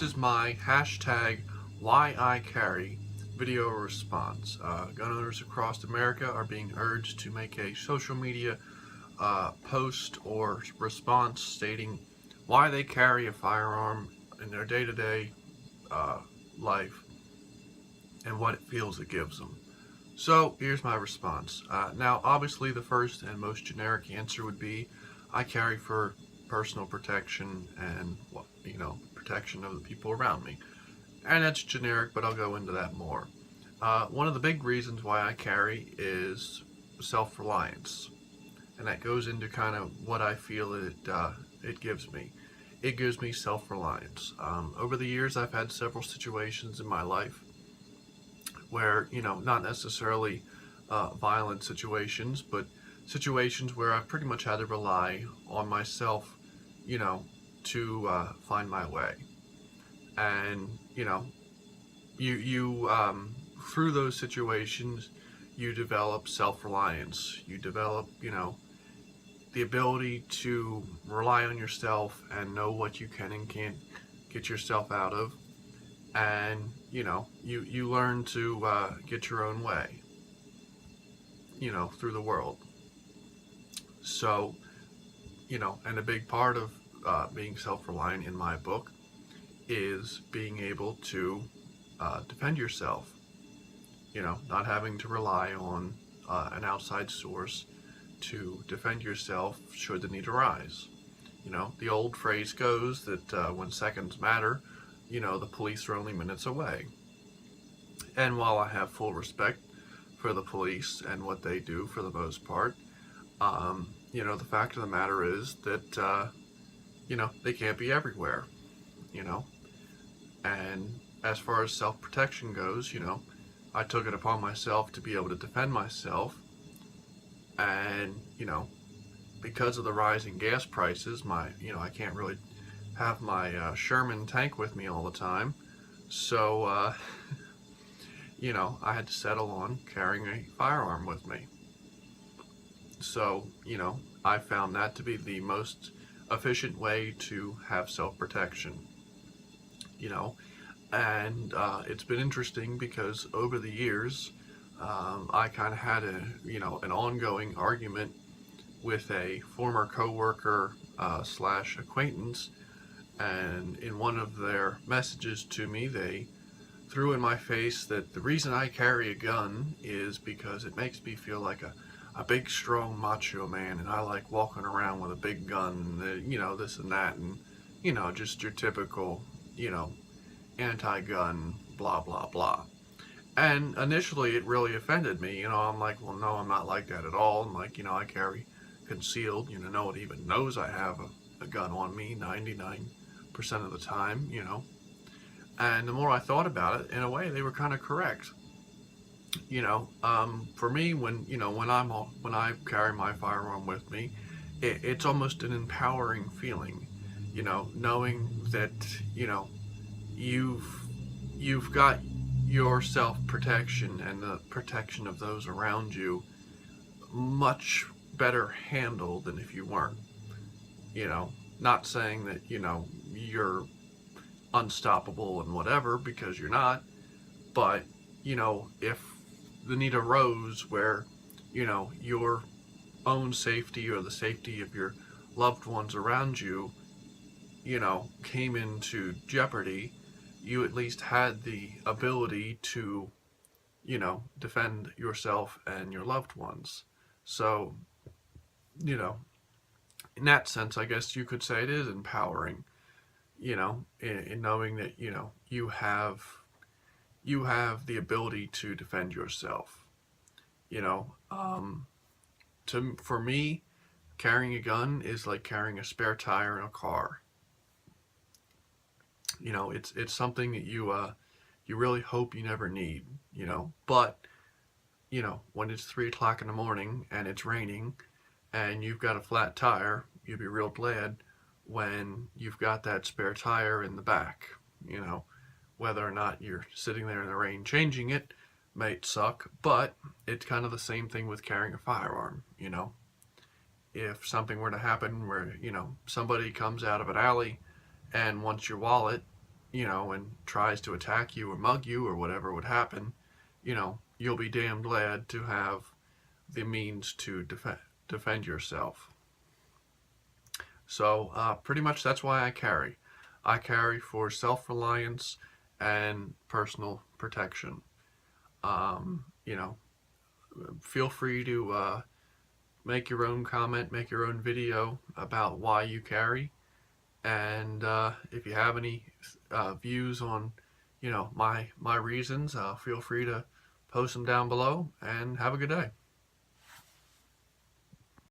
is my hashtag why I carry video response. Gun owners across America are being urged to make a social media post or response stating why they carry a firearm in their day-to-day uh, life and what it feels it gives them. So here's my response. Now, obviously, the first and most generic answer would be I carry for personal protection and protection of the people around me. And that's generic, but I'll go into that more. One of the big reasons why I carry is self-reliance, and that goes into kind of what I feel it gives me. It gives me self-reliance. Over the years, I've had several situations in my life where, not necessarily violent situations, but situations where I've pretty much had to rely on myself, to find my way. And, you through those situations, you develop self-reliance. You develop, the ability to rely on yourself and know what you can and can't get yourself out of. And, you learn to get your own way, through the world. So, and a big part of being self-reliant in my book is being able to defend yourself, not having to rely on an outside source to defend yourself should the need arise. The old phrase goes that when seconds matter, the police are only minutes away. And while I have full respect for the police and what they do for the most part, the fact of the matter is that, they can't be everywhere, And as far as self-protection goes, I took it upon myself to be able to defend myself. And, because of the rising gas prices, I can't really have my Sherman tank with me all the time. So, I had to settle on carrying a firearm with me. So, I found that to be the most efficient way to have self-protection. And it's been interesting because over the years, I kind of had an ongoing argument with a former coworker slash acquaintance, and in one of their messages to me, they threw in my face that the reason I carry a gun is because it makes me feel like a big, strong macho man, and I like walking around with a big gun, this and that, and, just your typical, anti-gun, blah, blah, blah. And initially it really offended me, I'm like, well, no, I'm not like that at all. I'm like, I carry concealed, no one even knows I have a gun on me 99% of the time, And the more I thought about it, in a way, they were kind of correct. For me, when I carry my firearm with me, it's almost an empowering feeling, knowing that, you've got your self-protection and the protection of those around you much better handled than if you weren't. Not saying that, you're unstoppable and whatever, because you're not, but, if the need arose where, your own safety or the safety of your loved ones around you, came into jeopardy, you at least had the ability to, defend yourself and your loved ones. So, in that sense, I guess you could say it is empowering, in knowing that, you have the ability to defend yourself. You know, um, for me, carrying a gun is like carrying a spare tire in a car. It's something that you really hope you never need. But when it's 3 o'clock in the morning and it's raining and you've got a flat tire, you'll be real glad when you've got that spare tire in the back. You know, whether or not you're sitting there in the rain changing it might suck, but it's kind of the same thing with carrying a firearm. If something were to happen where, somebody comes out of an alley and wants your wallet, and tries to attack you or mug you or whatever would happen, you'll be damn glad to have the means to defend yourself. So pretty much that's why I carry. I carry for self-reliance and personal protection. Um, you know, Feel free to make your own comment, make your own video about why you carry. And if you have any views on, my reasons, feel free to post them down below. And have a good day.